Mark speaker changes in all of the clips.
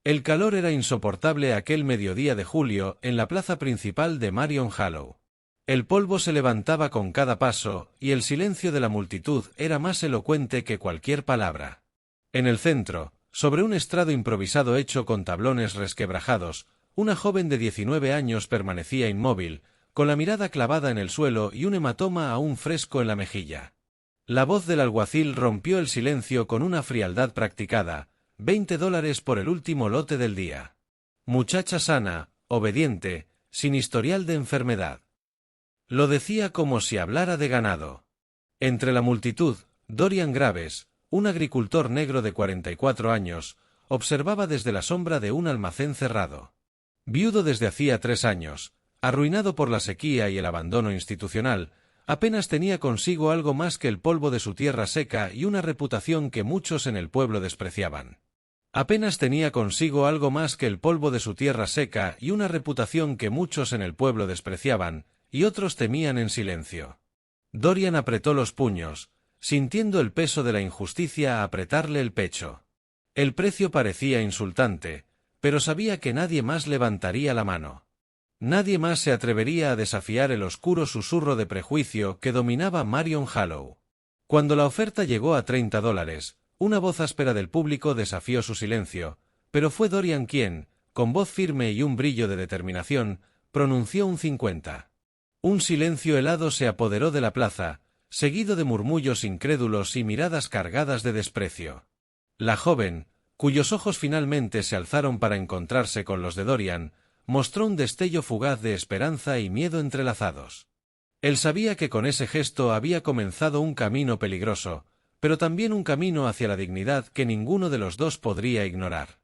Speaker 1: El calor era insoportable aquel mediodía de julio en la plaza principal de Marion Hollow. El polvo se levantaba con cada paso, y el silencio de la multitud era más elocuente que cualquier palabra. En el centro, sobre un estrado improvisado hecho con tablones resquebrajados, una joven de 19 años permanecía inmóvil, con la mirada clavada en el suelo y un hematoma aún fresco en la mejilla. La voz del alguacil rompió el silencio con una frialdad practicada: $20 por el último lote del día. Muchacha sana, obediente, sin historial de enfermedad. Lo decía como si hablara de ganado. Entre la multitud, Dorian Graves, un agricultor negro de 44 años, observaba desde la sombra de un almacén cerrado. Viudo desde hacía 3 años, arruinado por la sequía y el abandono institucional, apenas tenía consigo algo más que el polvo de su tierra seca y una reputación que muchos en el pueblo despreciaban. Apenas tenía consigo algo más que el polvo de su tierra seca y una reputación que muchos en el pueblo despreciaban, y otros temían en silencio. Dorian apretó los puños, sintiendo el peso de la injusticia apretarle el pecho. El precio parecía insultante, pero sabía que nadie más levantaría la mano. Nadie más se atrevería a desafiar el oscuro susurro de prejuicio que dominaba Marion Hollow. Cuando la oferta llegó a $30, una voz áspera del público desafió su silencio, pero fue Dorian quien, con voz firme y un brillo de determinación, pronunció un 50. Un silencio helado se apoderó de la plaza, seguido de murmullos incrédulos y miradas cargadas de desprecio. La joven, cuyos ojos finalmente se alzaron para encontrarse con los de Dorian, mostró un destello fugaz de esperanza y miedo entrelazados. Él sabía que con ese gesto había comenzado un camino peligroso, pero también un camino hacia la dignidad que ninguno de los dos podría ignorar.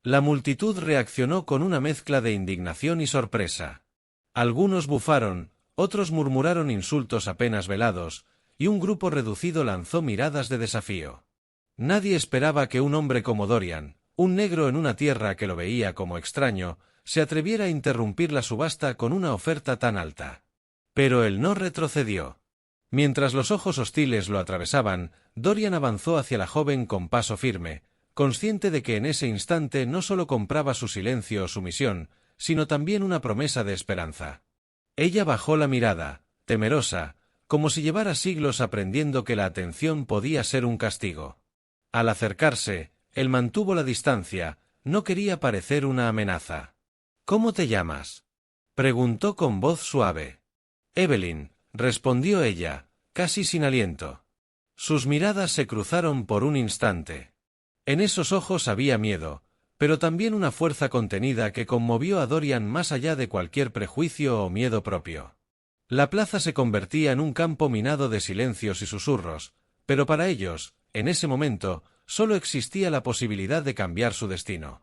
Speaker 1: La multitud reaccionó con una mezcla de indignación y sorpresa. Algunos bufaron, otros murmuraron insultos apenas velados, y un grupo reducido lanzó miradas de desafío. Nadie esperaba que un hombre como Dorian, un negro en una tierra que lo veía como extraño, se atreviera a interrumpir la subasta con una oferta tan alta. Pero él no retrocedió. Mientras los ojos hostiles lo atravesaban, Dorian avanzó hacia la joven con paso firme, consciente de que en ese instante no solo compraba su silencio o sumisión, sino también una promesa de esperanza. Ella bajó la mirada, temerosa, como si llevara siglos aprendiendo que la atención podía ser un castigo. Al acercarse, él mantuvo la distancia, no quería parecer una amenaza. «¿Cómo te llamas?», preguntó con voz suave. «Evelyn», respondió ella, casi sin aliento. Sus miradas se cruzaron por un instante. En esos ojos había miedo, pero también una fuerza contenida que conmovió a Dorian más allá de cualquier prejuicio o miedo propio. La plaza se convertía en un campo minado de silencios y susurros, pero para ellos, en ese momento, solo existía la posibilidad de cambiar su destino.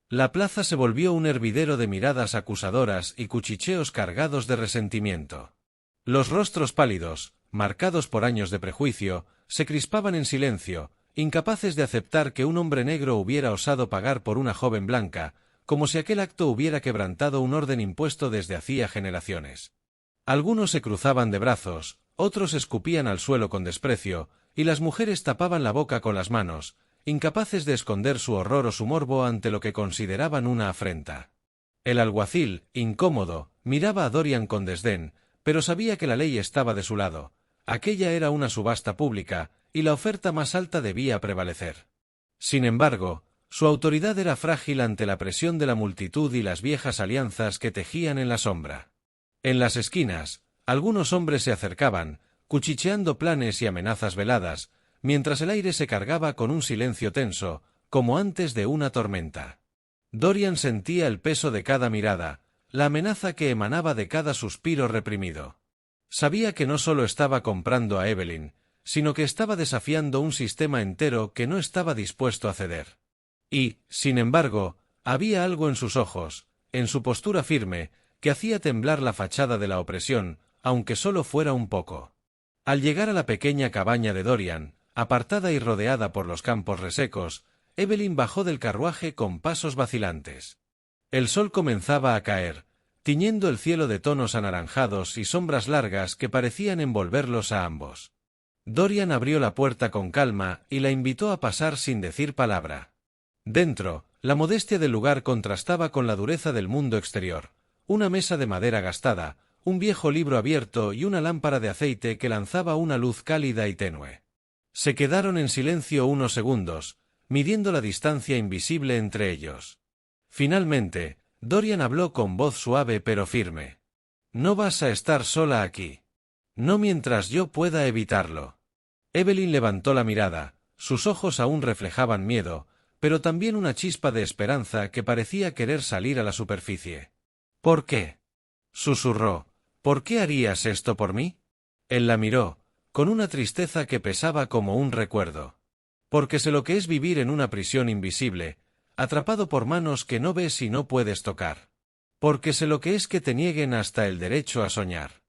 Speaker 1: La plaza se volvió un hervidero de miradas acusadoras y cuchicheos cargados de resentimiento. Los rostros pálidos, marcados por años de prejuicio, se crispaban en silencio, incapaces de aceptar que un hombre negro hubiera osado pagar por una joven blanca, como si aquel acto hubiera quebrantado un orden impuesto desde hacía generaciones. Algunos se cruzaban de brazos, otros escupían al suelo con desprecio, y las mujeres tapaban la boca con las manos, incapaces de esconder su horror o su morbo ante lo que consideraban una afrenta. El alguacil, incómodo, miraba a Dorian con desdén, pero sabía que la ley estaba de su lado. Aquella era una subasta pública, y la oferta más alta debía prevalecer. Sin embargo, su autoridad era frágil ante la presión de la multitud y las viejas alianzas que tejían en la sombra. En las esquinas, algunos hombres se acercaban, cuchicheando planes y amenazas veladas, mientras el aire se cargaba con un silencio tenso, como antes de una tormenta. Dorian sentía el peso de cada mirada, la amenaza que emanaba de cada suspiro reprimido. Sabía que no solo estaba comprando a Evelyn, sino que estaba desafiando un sistema entero que no estaba dispuesto a ceder. Y, sin embargo, había algo en sus ojos, en su postura firme, que hacía temblar la fachada de la opresión, aunque solo fuera un poco. Al llegar a la pequeña cabaña de Dorian, apartada y rodeada por los campos resecos, Evelyn bajó del carruaje con pasos vacilantes. El sol comenzaba a caer, tiñendo el cielo de tonos anaranjados y sombras largas que parecían envolverlos a ambos. Dorian abrió la puerta con calma y la invitó a pasar sin decir palabra. Dentro, la modestia del lugar contrastaba con la dureza del mundo exterior. Una mesa de madera gastada, un viejo libro abierto y una lámpara de aceite que lanzaba una luz cálida y tenue. Se quedaron en silencio unos segundos, midiendo la distancia invisible entre ellos. Finalmente, Dorian habló con voz suave pero firme. «No vas a estar sola aquí. No mientras yo pueda evitarlo». Evelyn levantó la mirada, sus ojos aún reflejaban miedo, pero también una chispa de esperanza que parecía querer salir a la superficie. «¿Por qué?», susurró. «¿Por qué harías esto por mí?». Él la miró, con una tristeza que pesaba como un recuerdo. «Porque sé lo que es vivir en una prisión invisible, atrapado por manos que no ves y no puedes tocar. Porque sé lo que es que te nieguen hasta el derecho a soñar».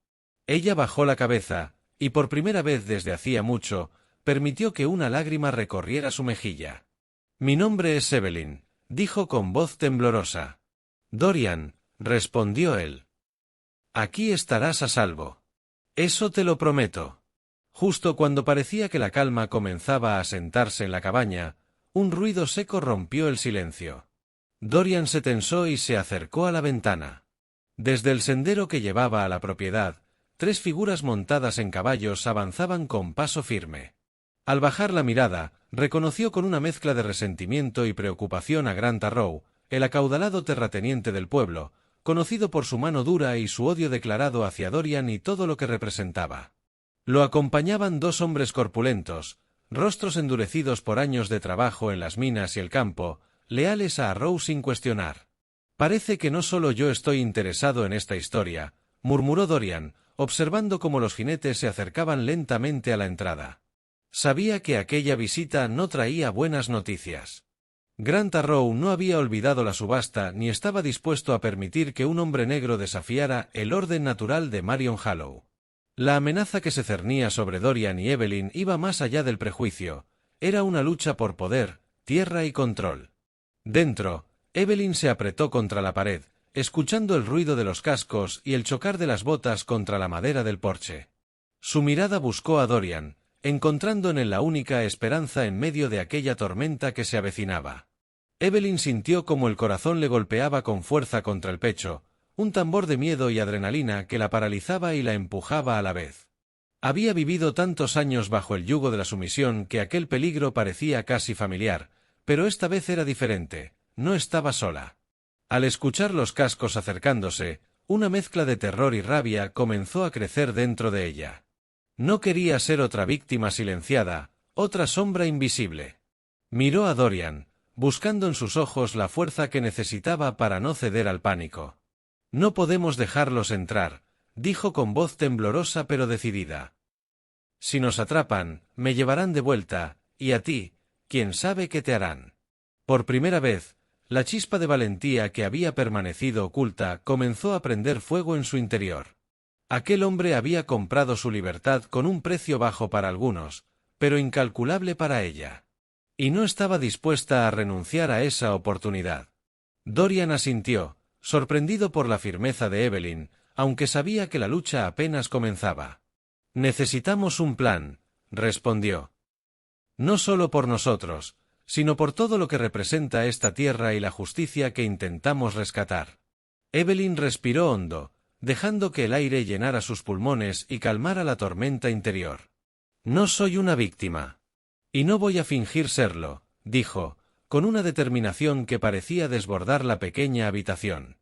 Speaker 1: Ella bajó la cabeza, y por primera vez desde hacía mucho, permitió que una lágrima recorriera su mejilla. «Mi nombre es Evelyn», dijo con voz temblorosa. «Dorian», respondió él. «Aquí estarás a salvo. Eso te lo prometo». Justo cuando parecía que la calma comenzaba a asentarse en la cabaña, un ruido seco rompió el silencio. Dorian se tensó y se acercó a la ventana. Desde el sendero que llevaba a la propiedad, 3 figuras montadas en caballos avanzaban con paso firme. Al bajar la mirada, reconoció con una mezcla de resentimiento y preocupación a Grant Arrow, el acaudalado terrateniente del pueblo, conocido por su mano dura y su odio declarado hacia Dorian y todo lo que representaba. Lo acompañaban 2 hombres corpulentos, rostros endurecidos por años de trabajo en las minas y el campo, leales a Arrow sin cuestionar. «Parece que no solo yo estoy interesado en esta historia», murmuró Dorian, observando cómo los jinetes se acercaban lentamente a la entrada. Sabía que aquella visita no traía buenas noticias. Grant Arrow no había olvidado la subasta ni estaba dispuesto a permitir que un hombre negro desafiara el orden natural de Marion Hollow. La amenaza que se cernía sobre Dorian y Evelyn iba más allá del prejuicio, era una lucha por poder, tierra y control. Dentro, Evelyn se apretó contra la pared, escuchando el ruido de los cascos y el chocar de las botas contra la madera del porche. Su mirada buscó a Dorian, encontrando en él la única esperanza en medio de aquella tormenta que se avecinaba. Evelyn sintió como el corazón le golpeaba con fuerza contra el pecho, un tambor de miedo y adrenalina que la paralizaba y la empujaba a la vez. Había vivido tantos años bajo el yugo de la sumisión que aquel peligro parecía casi familiar, pero esta vez era diferente, no estaba sola. Al escuchar los cascos acercándose, una mezcla de terror y rabia comenzó a crecer dentro de ella. No quería ser otra víctima silenciada, otra sombra invisible. Miró a Dorian, buscando en sus ojos la fuerza que necesitaba para no ceder al pánico. «No podemos dejarlos entrar», dijo con voz temblorosa pero decidida. «Si nos atrapan, me llevarán de vuelta, y a ti, quién sabe qué te harán». Por primera vez, la chispa de valentía que había permanecido oculta comenzó a prender fuego en su interior. Aquel hombre había comprado su libertad con un precio bajo para algunos, pero incalculable para ella. Y no estaba dispuesta a renunciar a esa oportunidad. Dorian asintió, sorprendido por la firmeza de Evelyn, aunque sabía que la lucha apenas comenzaba. «Necesitamos un plan», respondió. «No solo por nosotros, sino por todo lo que representa esta tierra y la justicia que intentamos rescatar». Evelyn respiró hondo, dejando que el aire llenara sus pulmones y calmara la tormenta interior. «No soy una víctima. Y no voy a fingir serlo», dijo, con una determinación que parecía desbordar la pequeña habitación.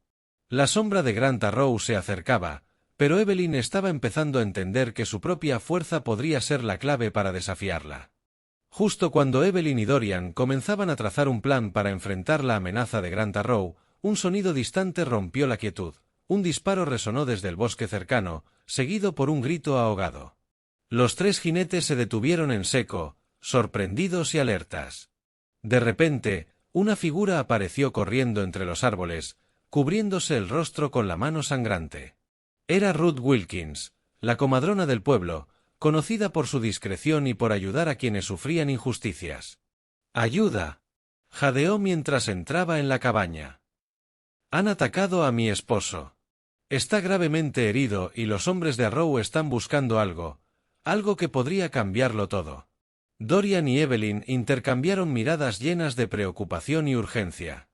Speaker 1: La sombra de Grant Arrow se acercaba, pero Evelyn estaba empezando a entender que su propia fuerza podría ser la clave para desafiarla. Justo cuando Evelyn y Dorian comenzaban a trazar un plan para enfrentar la amenaza de Grant Arrow, un sonido distante rompió la quietud. Un disparo resonó desde el bosque cercano, seguido por un grito ahogado. Los 3 jinetes se detuvieron en seco, sorprendidos y alertas. De repente, una figura apareció corriendo entre los árboles, cubriéndose el rostro con la mano sangrante. Era Ruth Wilkins, la comadrona del pueblo, conocida por su discreción y por ayudar a quienes sufrían injusticias. «¡Ayuda!», jadeó mientras entraba en la cabaña. «Han atacado a mi esposo. Está gravemente herido y los hombres de Arrow están buscando algo que podría cambiarlo todo». Dorian y Evelyn intercambiaron miradas llenas de preocupación y urgencia.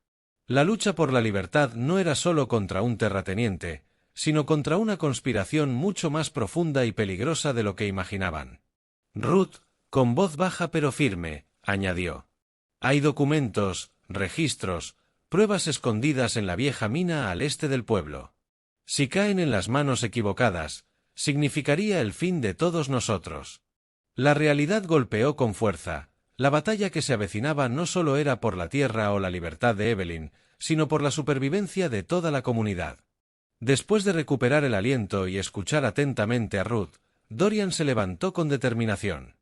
Speaker 1: La lucha por la libertad no era solo contra un terrateniente, sino contra una conspiración mucho más profunda y peligrosa de lo que imaginaban. Ruth, con voz baja pero firme, añadió: «Hay documentos, registros, pruebas escondidas en la vieja mina al este del pueblo. Si caen en las manos equivocadas, significaría el fin de todos nosotros». La realidad golpeó con fuerza. La batalla que se avecinaba no solo era por la tierra o la libertad de Evelyn, sino por la supervivencia de toda la comunidad. Después de recuperar el aliento y escuchar atentamente a Ruth, Dorian se levantó con determinación.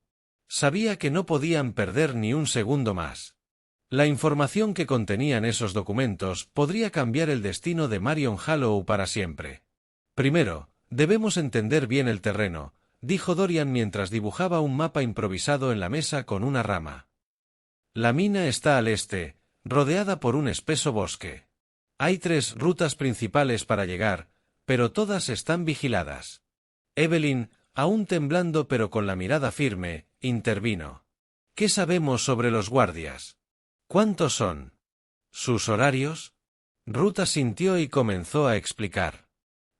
Speaker 1: Sabía que no podían perder ni un segundo más. La información que contenían esos documentos podría cambiar el destino de Marion Hollow para siempre. «Primero, debemos entender bien el terreno», dijo Dorian mientras dibujaba un mapa improvisado en la mesa con una rama. «La mina está al este, rodeada por un espeso bosque. Hay 3 rutas principales para llegar, pero todas están vigiladas». Evelyn, aún temblando pero con la mirada firme, intervino. «¿Qué sabemos sobre los guardias? ¿Cuántos son? ¿Sus horarios?». Ruth asintió y comenzó a explicar.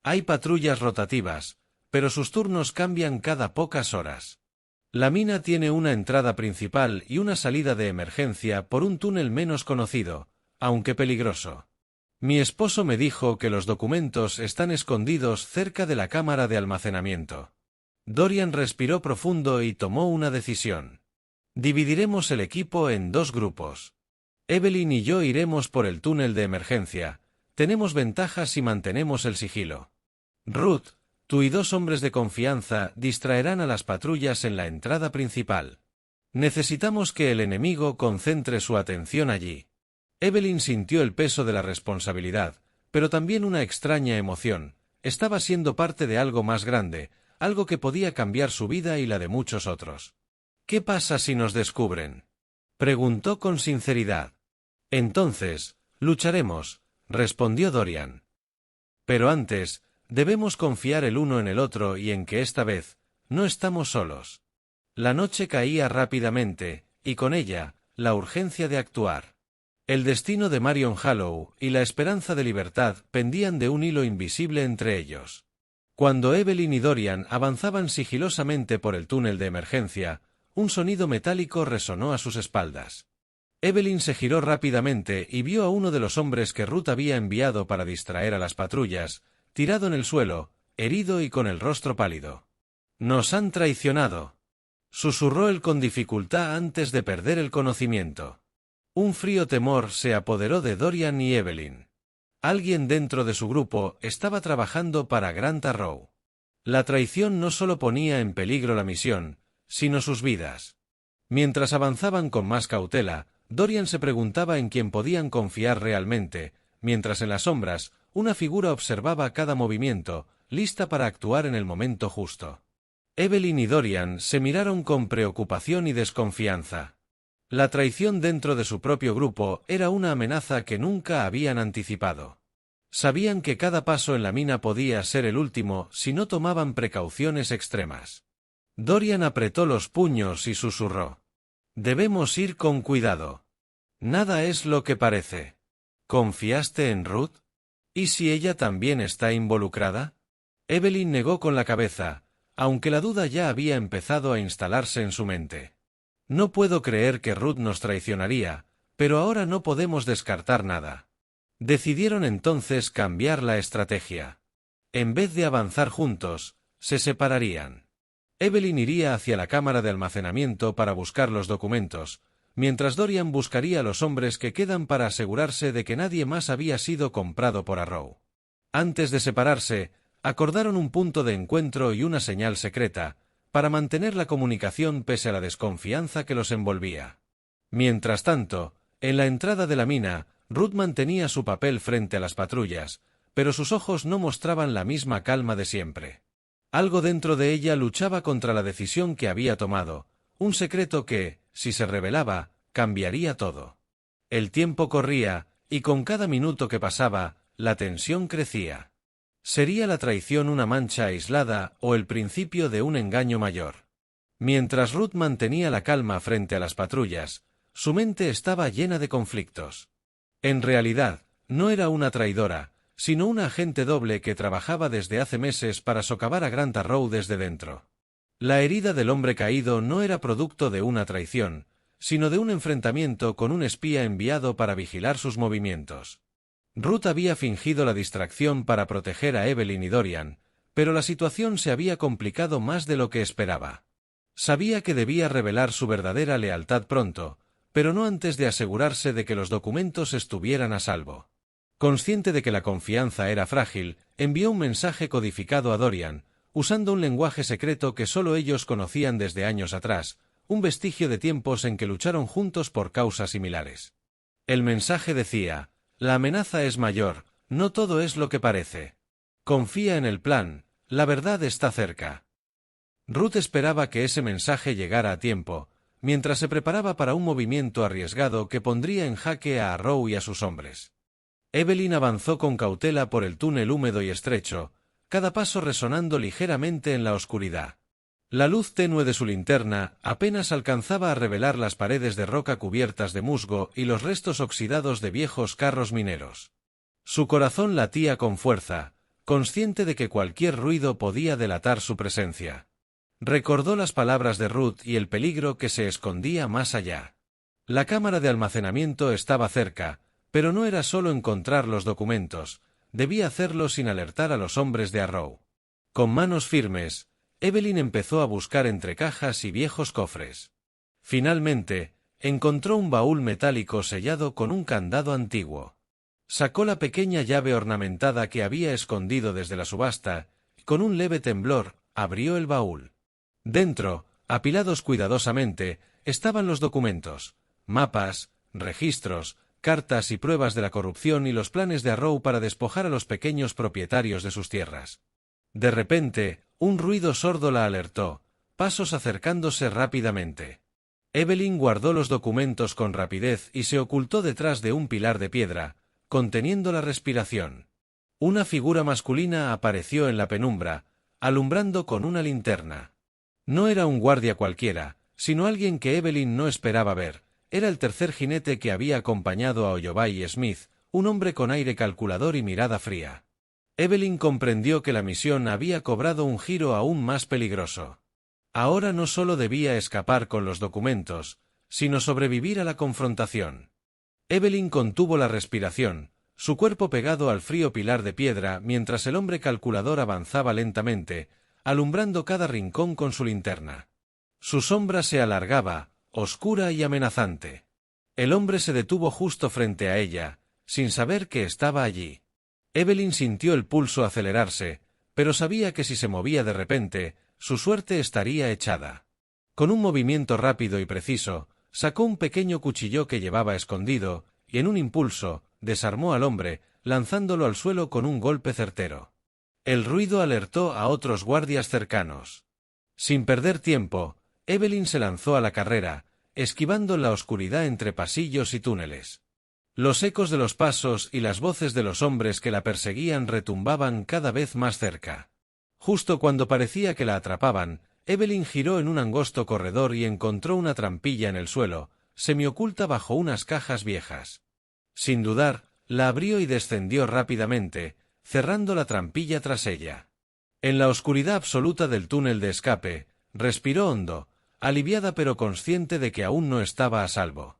Speaker 1: «Hay patrullas rotativas, pero sus turnos cambian cada pocas horas. La mina tiene una entrada principal y una salida de emergencia por un túnel menos conocido, aunque peligroso. Mi esposo me dijo que los documentos están escondidos cerca de la cámara de almacenamiento». Dorian respiró profundo y tomó una decisión. «Dividiremos el equipo en 2 grupos. Evelyn y yo iremos por el túnel de emergencia. Tenemos ventajas si mantenemos el sigilo. Ruth, tú y 2 hombres de confianza distraerán a las patrullas en la entrada principal. Necesitamos que el enemigo concentre su atención allí». Evelyn sintió el peso de la responsabilidad, pero también una extraña emoción. Estaba siendo parte de algo más grande, algo que podía cambiar su vida y la de muchos otros. «¿Qué pasa si nos descubren?», preguntó con sinceridad. «Entonces, lucharemos», respondió Dorian. «Pero antes, debemos confiar el uno en el otro y en que esta vez, no estamos solos». La noche caía rápidamente, y con ella, la urgencia de actuar. El destino de Marion Hollow y la esperanza de libertad pendían de un hilo invisible entre ellos. Cuando Evelyn y Dorian avanzaban sigilosamente por el túnel de emergencia, un sonido metálico resonó a sus espaldas. Evelyn se giró rápidamente y vio a uno de los hombres que Ruth había enviado para distraer a las patrullas, tirado en el suelo, herido y con el rostro pálido. «Nos han traicionado», susurró él con dificultad antes de perder el conocimiento. Un frío temor se apoderó de Dorian y Evelyn. Alguien dentro de su grupo estaba trabajando para Grant Arrow. La traición no solo ponía en peligro la misión, sino sus vidas. Mientras avanzaban con más cautela, Dorian se preguntaba en quién podían confiar realmente, mientras en las sombras, una figura observaba cada movimiento, lista para actuar en el momento justo. Evelyn y Dorian se miraron con preocupación y desconfianza. La traición dentro de su propio grupo era una amenaza que nunca habían anticipado. Sabían que cada paso en la mina podía ser el último si no tomaban precauciones extremas. Dorian apretó los puños y susurró: «Debemos ir con cuidado. Nada es lo que parece». «¿Confiaste en Ruth? ¿Y si ella también está involucrada?». Evelyn negó con la cabeza, aunque la duda ya había empezado a instalarse en su mente. «No puedo creer que Ruth nos traicionaría, pero ahora no podemos descartar nada». Decidieron entonces cambiar la estrategia. En vez de avanzar juntos, se separarían. Evelyn iría hacia la cámara de almacenamiento para buscar los documentos, mientras Dorian buscaría a los hombres que quedan para asegurarse de que nadie más había sido comprado por Arrow. Antes de separarse, acordaron un punto de encuentro y una señal secreta, para mantener la comunicación pese a la desconfianza que los envolvía. Mientras tanto, en la entrada de la mina, Ruth mantenía su papel frente a las patrullas, pero sus ojos no mostraban la misma calma de siempre. Algo dentro de ella luchaba contra la decisión que había tomado, un secreto que, si se revelaba, cambiaría todo. El tiempo corría, y con cada minuto que pasaba, la tensión crecía. ¿Sería la traición una mancha aislada o el principio de un engaño mayor? Mientras Ruth mantenía la calma frente a las patrullas, su mente estaba llena de conflictos. En realidad, no era una traidora, sino una agente doble que trabajaba desde hace meses para socavar a Grant Arrow desde dentro. La herida del hombre caído no era producto de una traición, sino de un enfrentamiento con un espía enviado para vigilar sus movimientos. Ruth había fingido la distracción para proteger a Evelyn y Dorian, pero la situación se había complicado más de lo que esperaba. Sabía que debía revelar su verdadera lealtad pronto, pero no antes de asegurarse de que los documentos estuvieran a salvo. Consciente de que la confianza era frágil, envió un mensaje codificado a Dorian, usando un lenguaje secreto que solo ellos conocían desde años atrás, un vestigio de tiempos en que lucharon juntos por causas similares. El mensaje decía: «La amenaza es mayor, no todo es lo que parece. Confía en el plan, la verdad está cerca». Ruth esperaba que ese mensaje llegara a tiempo, mientras se preparaba para un movimiento arriesgado que pondría en jaque a Arrow y a sus hombres. Evelyn avanzó con cautela por el túnel húmedo y estrecho, cada paso resonando ligeramente en la oscuridad. La luz tenue de su linterna apenas alcanzaba a revelar las paredes de roca cubiertas de musgo y los restos oxidados de viejos carros mineros. Su corazón latía con fuerza, consciente de que cualquier ruido podía delatar su presencia. Recordó las palabras de Ruth y el peligro que se escondía más allá. La cámara de almacenamiento estaba cerca, pero no era solo encontrar los documentos, debía hacerlo sin alertar a los hombres de Arrow. Con manos firmes, Evelyn empezó a buscar entre cajas y viejos cofres. Finalmente, encontró un baúl metálico sellado con un candado antiguo. Sacó la pequeña llave ornamentada que había escondido desde la subasta, y con un leve temblor, abrió el baúl. Dentro, apilados cuidadosamente, estaban los documentos, mapas, registros, cartas y pruebas de la corrupción y los planes de Arrow para despojar a los pequeños propietarios de sus tierras. De repente, un ruido sordo la alertó, pasos acercándose rápidamente. Evelyn guardó los documentos con rapidez y se ocultó detrás de un pilar de piedra, conteniendo la respiración. Una figura masculina apareció en la penumbra, alumbrando con una linterna. No era un guardia cualquiera, sino alguien que Evelyn no esperaba ver. Era el tercer jinete que había acompañado a Oyobay Smith, un hombre con aire calculador y mirada fría. Evelyn comprendió que la misión había cobrado un giro aún más peligroso. Ahora no solo debía escapar con los documentos, sino sobrevivir a la confrontación. Evelyn contuvo la respiración, su cuerpo pegado al frío pilar de piedra mientras el hombre calculador avanzaba lentamente, alumbrando cada rincón con su linterna. Su sombra se alargaba, oscura y amenazante. El hombre se detuvo justo frente a ella, sin saber que estaba allí. Evelyn sintió el pulso acelerarse, pero sabía que si se movía de repente, su suerte estaría echada. Con un movimiento rápido y preciso, sacó un pequeño cuchillo que llevaba escondido, y en un impulso, desarmó al hombre, lanzándolo al suelo con un golpe certero. El ruido alertó a otros guardias cercanos. Sin perder tiempo, Evelyn se lanzó a la carrera, esquivando la oscuridad entre pasillos y túneles. Los ecos de los pasos y las voces de los hombres que la perseguían retumbaban cada vez más cerca. Justo cuando parecía que la atrapaban, Evelyn giró en un angosto corredor y encontró una trampilla en el suelo, semioculta bajo unas cajas viejas. Sin dudar, la abrió y descendió rápidamente, cerrando la trampilla tras ella. En la oscuridad absoluta del túnel de escape, respiró hondo, aliviada pero consciente de que aún no estaba a salvo.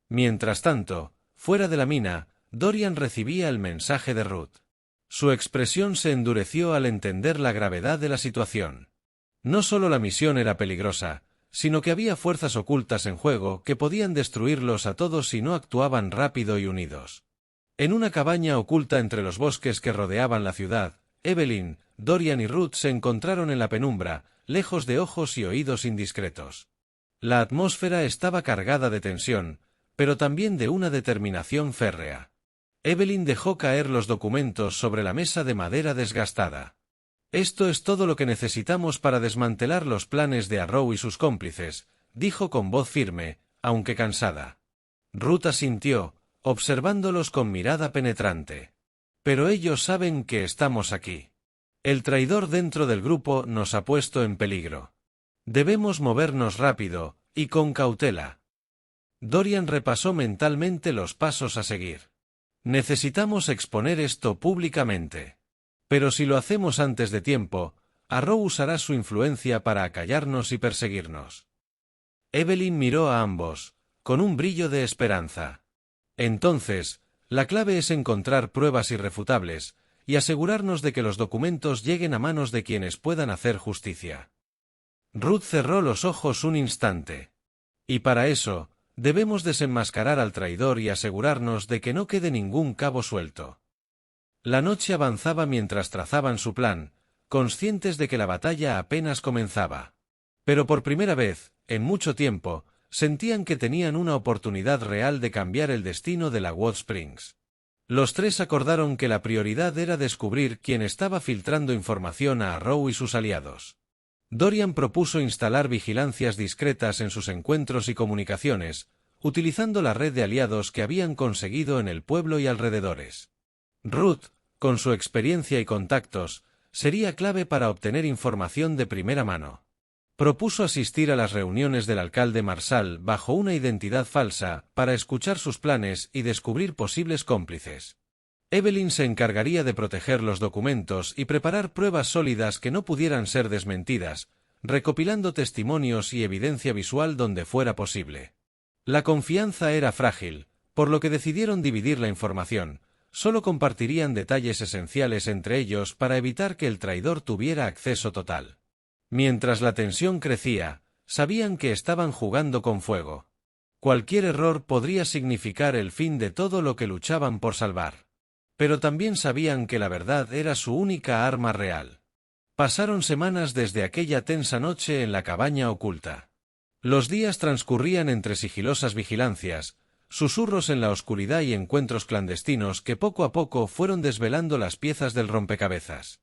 Speaker 1: Mientras tanto, fuera de la mina, Dorian recibía el mensaje de Ruth. Su expresión se endureció al entender la gravedad de la situación. No solo la misión era peligrosa, sino que había fuerzas ocultas en juego que podían destruirlos a todos si no actuaban rápido y unidos. En una cabaña oculta entre los bosques que rodeaban la ciudad, Evelyn, Dorian y Ruth se encontraron en la penumbra, lejos de ojos y oídos indiscretos. La atmósfera estaba cargada de tensión, pero también de una determinación férrea. Evelyn dejó caer los documentos sobre la mesa de madera desgastada. «Esto es todo lo que necesitamos para desmantelar los planes de Arrow y sus cómplices», dijo con voz firme, aunque cansada. Ruth asintió, observándolos con mirada penetrante. «Pero ellos saben que estamos aquí. El traidor dentro del grupo nos ha puesto en peligro. Debemos movernos rápido, y con cautela. Dorian repasó mentalmente los pasos a seguir. Necesitamos exponer esto públicamente. Pero si lo hacemos antes de tiempo, Arrow usará su influencia para acallarnos y perseguirnos. Evelyn miró a ambos, con un brillo de esperanza. Entonces, la clave es encontrar pruebas irrefutables, y asegurarnos de que los documentos lleguen a manos de quienes puedan hacer justicia. Ruth cerró los ojos un instante. Y para eso, debemos desenmascarar al traidor y asegurarnos de que no quede ningún cabo suelto. La noche avanzaba mientras trazaban su plan, conscientes de que la batalla apenas comenzaba. Pero por primera vez, en mucho tiempo, sentían que tenían una oportunidad real de cambiar el destino de la Wood Springs. Los tres acordaron que la prioridad era descubrir quién estaba filtrando información a Arrow y sus aliados. Dorian propuso instalar vigilancias discretas en sus encuentros y comunicaciones, utilizando la red de aliados que habían conseguido en el pueblo y alrededores. Ruth, con su experiencia y contactos, sería clave para obtener información de primera mano. Propuso asistir a las reuniones del alcalde Marshall bajo una identidad falsa para escuchar sus planes y descubrir posibles cómplices. Evelyn se encargaría de proteger los documentos y preparar pruebas sólidas que no pudieran ser desmentidas, recopilando testimonios y evidencia visual donde fuera posible. La confianza era frágil, por lo que decidieron dividir la información. Solo compartirían detalles esenciales entre ellos para evitar que el traidor tuviera acceso total. Mientras la tensión crecía, sabían que estaban jugando con fuego. Cualquier error podría significar el fin de todo lo que luchaban por salvar. Pero también sabían que la verdad era su única arma real. Pasaron semanas desde aquella tensa noche en la cabaña oculta. Los días transcurrían entre sigilosas vigilancias, susurros en la oscuridad y encuentros clandestinos que poco a poco fueron desvelando las piezas del rompecabezas.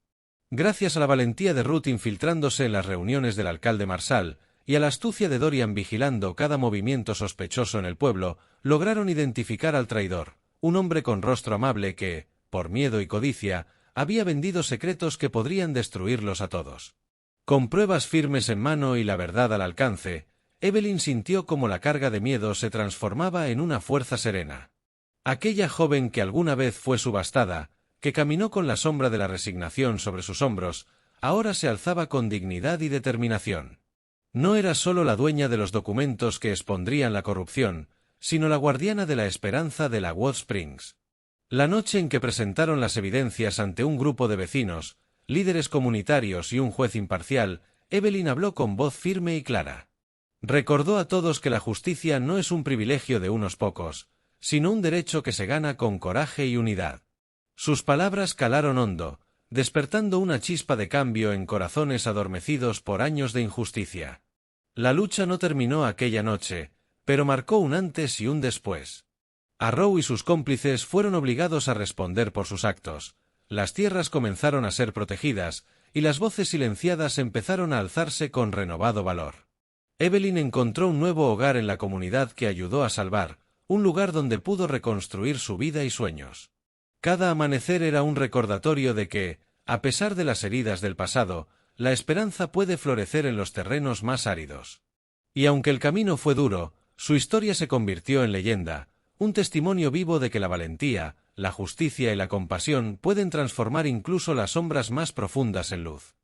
Speaker 1: Gracias a la valentía de Ruth infiltrándose en las reuniones del alcalde Marshall y a la astucia de Dorian vigilando cada movimiento sospechoso en el pueblo, lograron identificar al traidor, un hombre con rostro amable que, por miedo y codicia, había vendido secretos que podrían destruirlos a todos. Con pruebas firmes en mano y la verdad al alcance, Evelyn sintió como la carga de miedo se transformaba en una fuerza serena. Aquella joven que alguna vez fue subastada, que caminó con la sombra de la resignación sobre sus hombros, ahora se alzaba con dignidad y determinación. No era solo la dueña de los documentos que expondrían la corrupción, sino la guardiana de la esperanza de la Wood Springs. La noche en que presentaron las evidencias ante un grupo de vecinos, líderes comunitarios y un juez imparcial, Evelyn habló con voz firme y clara. Recordó a todos que la justicia no es un privilegio de unos pocos, sino un derecho que se gana con coraje y unidad. Sus palabras calaron hondo, despertando una chispa de cambio en corazones adormecidos por años de injusticia. La lucha no terminó aquella noche, pero marcó un antes y un después. Arrow y sus cómplices fueron obligados a responder por sus actos, las tierras comenzaron a ser protegidas, y las voces silenciadas empezaron a alzarse con renovado valor. Evelyn encontró un nuevo hogar en la comunidad que ayudó a salvar, un lugar donde pudo reconstruir su vida y sueños. Cada amanecer era un recordatorio de que, a pesar de las heridas del pasado, la esperanza puede florecer en los terrenos más áridos. Y aunque el camino fue duro, su historia se convirtió en leyenda, un testimonio vivo de que la valentía, la justicia y la compasión pueden transformar incluso las sombras más profundas en luz.